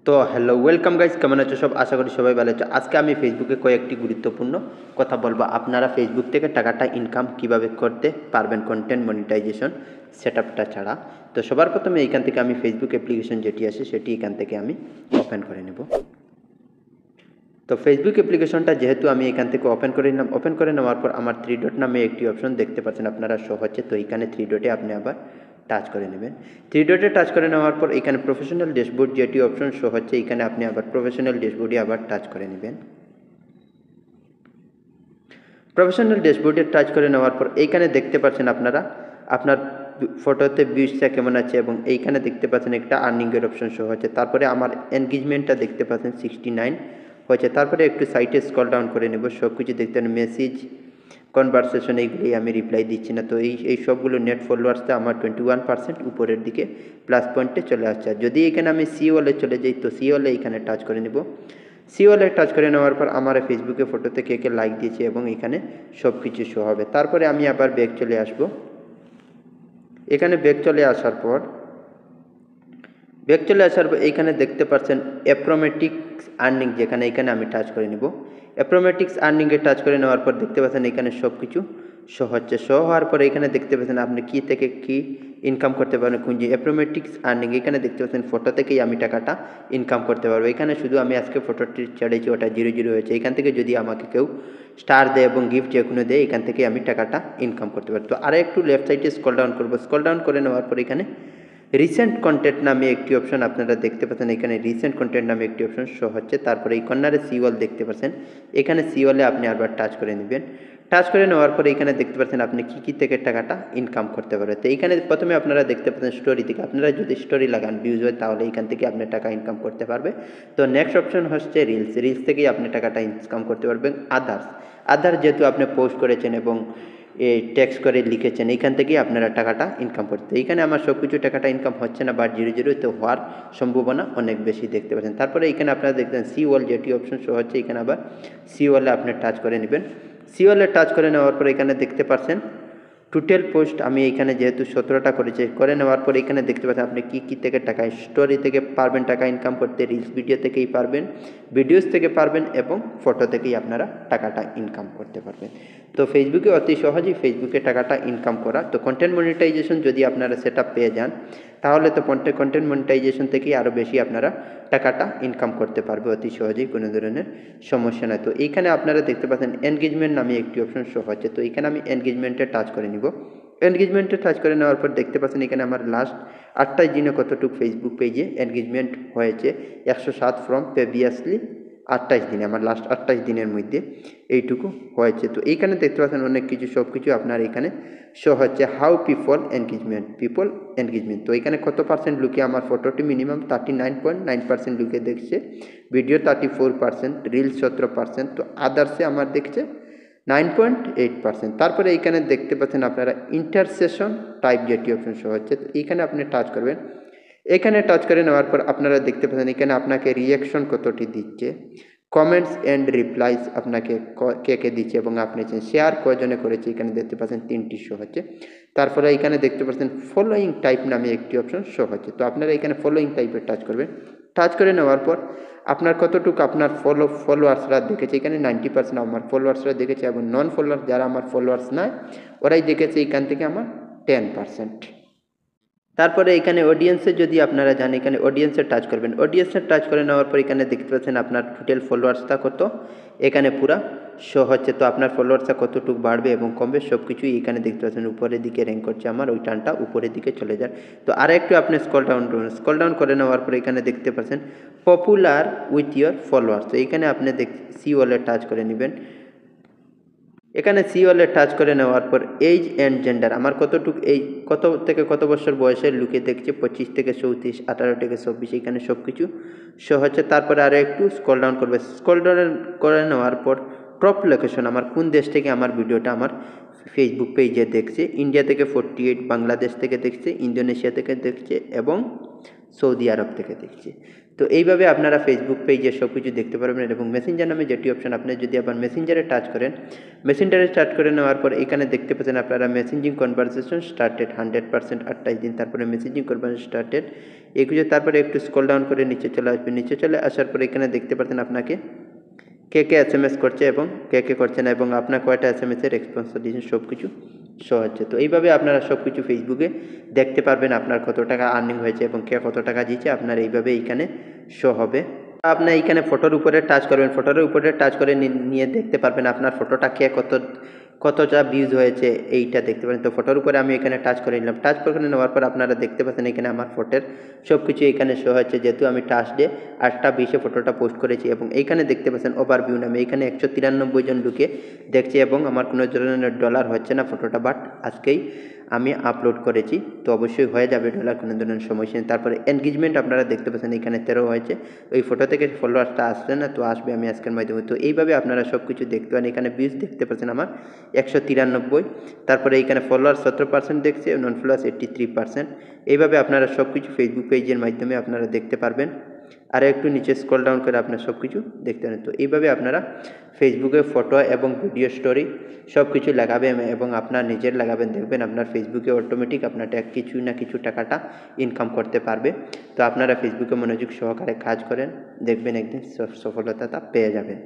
তো hello welcome guys, কেমন আছো সব? আশা করি সবাই ভালো আছো। আজকে আমি ফেসবুকে কয়েকটি গুরুত্বপূর্ণ কথা বলবো। আপনারা ফেসবুক থেকে টাকাটা ইনকাম কিভাবে করতে পারবেন কন্টেন্ট মনিটাইজেশন সেটআপটা ছাড়া। তো সবার প্রথমে এইখান থেকে আমি ফেসবুক অ্যাপ্লিকেশন যেটি আছে সেটি এখান থেকে আমি ওপেন করে নেব। তো ফেসবুক অ্যাপ্লিকেশনটা যেহেতু আমি এখান থেকে ওপেন করে নিলাম, ওপেন করে নেওয়ার পর আমার 3 ডট নামে একটি অপশন দেখতে পাচ্ছেন আপনারা, শো হচ্ছে। তো এইখানে 3 ডটে আপনি আবার টাচ করে নেবেন। 3 ডটে টাচ করে নেওয়ার পর এখানে প্রফেশনাল ড্যাশবোর্ড যেটি অপশন শো হচ্ছে, এখানে আপনি আবার প্রফেশনাল ড্যাশবোর্ডে আবার টাচ করে নেবেন। প্রফেশনাল ড্যাশবোর্ডে টাচ করে নেওয়ার পর এইখানে দেখতে পাচ্ছেন আপনারা আপনার ফটোতে ভিউজটা কেমন আছে, এবং এইখানে দেখতে পাচ্ছেন একটা আর্নিংয়ের অপশন শো হচ্ছে। তারপরে আমার এনগেজমেন্টটা দেখতে পাচ্ছেন 69 হয়েছে। তারপরে একটু সাইটে স্ক্রল ডাউন করে নেব, সব কিছু দেখতে মেসেজ কনভারসেশন এইগুলি আমি রিপ্লাই দিচ্ছি না। তো এই সবগুলো নেট ফলোয়ার্সটা আমার 21% উপরের দিকে প্লাস পয়েন্টে চলে আসছে। যদি এখানে আমি সি ওয়ালে চলে যাই, তো সি ওয়ালে এখানে টাচ করে নেব। সি ওয়ালে টাচ করে নেওয়ার পর আমার ফেসবুকে ফটোতে কে কে লাইক দিয়েছে এবং এখানে সব কিছু শো হবে। তারপরে আমি আবার ব্যাক চলে আসব। এখানে ব্যাক চলে আসার পর এইখানে দেখতে পাচ্ছেন অ্যাপ্রোমেটিক্স আর্নিং, যেখানে এখানে আমি টাচ করে নিব। অ্যাপ্রোমেটিক্স আর্নিংয়ে টাচ করে নেওয়ার পর দেখতে পাচ্ছেন এখানে সব কিছু শো হচ্ছে। শো হওয়ার পরে এখানে দেখতে পাচ্ছেন আপনি কী থেকে কী ইনকাম করতে পারবেন। খুঁজি অ্যাপ্রোমেটিক্স আর্নিং, এখানে দেখতে পাচ্ছেন ফটো থেকেই আমি টাকাটা ইনকাম করতে পারবো। এখানে শুধু আমি আজকে ফটোটি ছেড়েছি, ওটা 00 হয়েছে। এখান থেকে যদি আমাকে কেউ স্টার দেয় এবং গিফট যে কোনো দেয়, এখান থেকে আমি টাকাটা ইনকাম করতে পারি। তো আরও একটু লেফট সাইডে স্ক্রল ডাউন করবো। স্ক্রল ডাউন করে নেওয়ার পর এখানে রিসেন্ট কন্টেন্ট নামে একটি অপশন আপনারা দেখতে পাচ্ছেন, এখানে রিসেন্ট কন্টেন্ট নামে একটি অপশন শো হচ্ছে। তারপরে এই কর্নারে সি ওয়াল দেখতে পাচ্ছেন, এখানে সি ওয়ালে আপনি আবার টাচ করে নেবেন। টাচ করে নেওয়ার পরে এখানে দেখতে পাচ্ছেন আপনি কী থেকে টাকাটা ইনকাম করতে পারবেন। তো এইখানে প্রথমে আপনারা দেখতে পাচ্ছেন স্টোরি থেকে, আপনারা যদি স্টোরি লাগান ভিউজ হয় তাহলে এখান থেকে আপনি টাকা ইনকাম করতে পারবে। তো নেক্সট অপশন হচ্ছে রিলস, রিলস থেকেই আপনি টাকাটা ইনকাম করতে পারবেন। আদার্স যেহেতু আপনি পোস্ট করেছেন এবং এই ট্যাক্স করে লিখেছেন, এইখান থেকেই আপনারা টাকাটা ইনকাম করতে। এইখানে আমার সব কিছু টাকাটা ইনকাম হচ্ছে না, বাট 00 তো হওয়ার সম্ভাবনা অনেক বেশি দেখতে পাচ্ছেন। তারপরে এইখানে আপনারা দেখতেন সি ওয়াল যেটি অপশন শো হচ্ছে, এখানে আবার সি ওয়ালে আপনি টাচ করে নেবেন। সি ওয়ালে টাচ করে নেওয়ার পর এখানে দেখতে পাচ্ছেন টোটাল পোস্ট আমি এখানে যেহেতু 17টা করেছি, করে নেওয়ার পর এখানে দেখতে পাচ্ছেন আপনি কী থেকে টাকা, স্টোরি থেকে পারবেন টাকা ইনকাম করতে, রিলস ভিডিও থেকেই পারবেন, ভিডিওস থেকে পারবেন, এবং ফটো থেকেই আপনারা টাকাটা ইনকাম করতে পারবেন। তো ফেসবুকে অতি সহজেই ফেসবুকে টাকাটা ইনকাম করা। তো কন্টেন্ট মনিটাইজেশন যদি আপনারা সেটআপ পেয়ে যান, তাহলে তো কন্টেন্ট মনিটাইজেশন থেকেই আরও বেশি আপনারা টাকাটা ইনকাম করতে পারবে অতি সহজেই, কোনো ধরনের সমস্যা নয়। তো এইখানে আপনারা দেখতে পাচ্ছেন এনগেজমেন্ট নামে একটি অপশন শো হচ্ছে। তো এখানে আমি এনগেজমেন্টে টাচ করে নিব। এনগেজমেন্টে টাচ করে নেওয়ার পর দেখতে পাচ্ছেন এখানে আমার লাস্ট 28 দিনে কতটুকু ফেসবুক পেজে এনগেজমেন্ট হয়েছে, 107 ফ্রম প্রিভিয়াসলি 28 দিনে, আমার লাস্ট 28 দিনের মধ্যে এইটুকু হয়েছে। তো এইখানে দেখতে পাচ্ছেন অনেক কিছু, সব কিছু আপনার এখানে শো হচ্ছে। হাউ পিপল এনগেজমেন্ট, তো এখানে কত পার্সেন্ট লুকে আমার ফটোটি মিনিমাম 39.9% লুকে দেখছে, ভিডিও 34%, রিলস 17%, তো আদার্সে আমার দেখছে 9.8%। তারপরে এইখানে দেখতে পাচ্ছেন আপনারা ইন্টারসেশন টাইপ যেটি অপশন শো হচ্ছে, তো এইখানে আপনি টাচ করবেন। এখানে টাচ করে নেওয়ার পর আপনারা দেখতে পাচ্ছেন এখানে আপনাকে রিয়াকশন কতটি দিচ্ছে, কমেন্টস অ্যান্ড রিপ্লাইস আপনাকে কে দিচ্ছে, এবং আপনি শেয়ার কয়জনে করেছে, এখানে দেখতে পাচ্ছেন 3টি শো হচ্ছে। তারপরে এখানে দেখতে পাচ্ছেন ফলোয়িং টাইপ নামে একটি অপশন শো হচ্ছে। তো আপনারা এখানে ফলোয়িং টাইপে টাচ করবেন। টাচ করে নেওয়ার পর আপনার কতটুকু আপনার ফলোয়ার্সরা দেখেছে, এখানে 90% আমার ফলোয়ার্সরা দেখেছে, এবং নন ফলোয়ার্স যারা আমার ফলোয়ার্স নয় ওরাই দেখেছে এখান থেকে আমার 10%। তারপরে এখানে অডিয়েন্সে যদি আপনারা যান, এখানে অডিয়েন্সে টাচ করবেন। অডিয়েন্সে টাচ করে নেওয়ার পর এখানে দেখতে পাচ্ছেন আপনার টোটাল ফলোয়ার্সটা কত, এখানে পুরা শো হচ্ছে। তো আপনার ফলোয়ার্সটা কতটুকু বাড়বে এবং কমবে সব কিছুই এখানে দেখতে পাচ্ছেন। উপরের দিকে র্যাঙ্ক করছে আমার, ওই টানটা উপরের দিকে চলে যায়। তো আর একটু আপনি স্ক্রল ডাউন করবেন। স্ক্রল ডাউন করে নেওয়ার পর এখানে দেখতে পাচ্ছেন পপুলার উইথ ইয়োর ফলোয়ার্স, তো এখানে আপনি সি ওয়ালে টাচ করে নেবেন। এখানে সি ওয়ালে টাচ করে নেওয়ার পর এজ অ্যান্ড জেন্ডার, আমার কতটুকু এই কত থেকে কত বছর বয়সের লুকে দেখছে, 25 থেকে 34, 18 থেকে 24, এখানে সব কিছু শো হচ্ছে। তারপরে আরও একটু স্ক্রল ডাউন করবে। স্ক্রল ডাউন করে নেওয়ার পর টপ লোকেশন, আমার কোন দেশ থেকে আমার ভিডিওটা আমার ফেসবুক পেজে দেখছে। ইন্ডিয়া থেকে 48, বাংলাদেশ থেকে দেখছে, ইন্দোনেশিয়া থেকে দেখছে, এবং সৌদি আরব থেকে দেখছি। তো এইভাবে আপনারা ফেসবুক পেজে সব কিছু দেখতে পারবেন এবং মেসেঞ্জার নামে যেটি অপশন, আপনি যদি আবার মেসেঞ্জারে টাচ করেন, মেসেঞ্জারে টাচ করে নেওয়ার পর এখানে দেখতে পাচ্ছেন আপনারা মেসেঞ্জিং কনভারসেশন স্টার্টেড 100% 28 দিন, তারপরে মেসেঞ্জিং কনভারসেশন স্টার্টেড এই কিছু, তারপরে একটু স্ক্রল ডাউন করে নিচে চলে আসবেন। নিচে চলে আসার পরে এখানে দেখতে পাচ্ছেন আপনাকে কে কে SMS করছে এবং কে কে করছে না, এবং আপনার কয়টা SMS-এর রেসপন্স দিয়েছেন সব কিছু শো হচ্ছে। তো এইভাবে আপনারা সব কিছু ফেসবুকে দেখতে পারবেন আপনার কত টাকা আর্নিং হয়েছে এবং কে কত টাকা দিয়েছে, আপনার এইভাবে এইখানে শো হবে। আপনি এইখানে ফটোর উপরে টাচ করবেন, ফটোর উপরে টাচ করে নিয়ে দেখতে পারবেন আপনার ফটোটা কে কতটা ভিউজ হয়েছে এইটা দেখতে পারেন। তো ফটোর উপরে আমি এখানে টাচ করে নিলাম, টাচ করে নেওয়ার পর আপনারা দেখতে পাচ্ছেন এখানে আমার ফটোর সব কিছু এখানে শো হচ্ছে, যেহেতু আমি টাচ দিয়ে 8:20-এ ফটোটা পোস্ট করেছি। এবং এইখানে দেখতে পাচ্ছেন ওভারভিউ নামে এখানে 193 জন ঢুকে দেখছে এবং আমার কোনো ধরনের ডলার হচ্ছে না ফটোটা, বাট আজকেই আমি আপলোড করেছি, তো অবশ্যই হয়ে যাবে ডলার, কোনো ধরনের সমস্যা নেই। তারপরে এনগেজমেন্ট আপনারা দেখতে পাচ্ছেন এখানে 13 হয়েছে, ওই ফটো থেকে ফলোয়ার্সটা আসছে না, তো আসবে আমি আজকের মাধ্যমে। তো এইভাবে আপনারা সব কিছু দেখতে পান। এখানে ভিউজ দেখতে পাচ্ছেন আমার 193, তারপরে এইখানে ফলোয়ার 17% দেখছে, নন ফলোয়ার্স 83%। এইভাবে আপনারা সব কিছু ফেসবুক পেজের মাধ্যমে আপনারা দেখতে পারবেন। আর একটু নিচে স্ক্রল ডাউন করে আপনারা সব কিছু দেখতে পারেন। তো এইভাবে আপনারা ফেসবুকে ফটো এবং ভিডিও স্টোরি সব কিছু লাগাবেন এবং আপনার নিজের লাগাবেন, দেখবেন আপনার ফেসবুকে অটোমেটিক আপনার কিছু না কিছু টাকাটা ইনকাম করতে পারবে। তো আপনারা ফেসবুকে মনোযোগ সহকারে কাজ করেন, দেখবেন একদিন সফলতা পেয়ে যাবেন।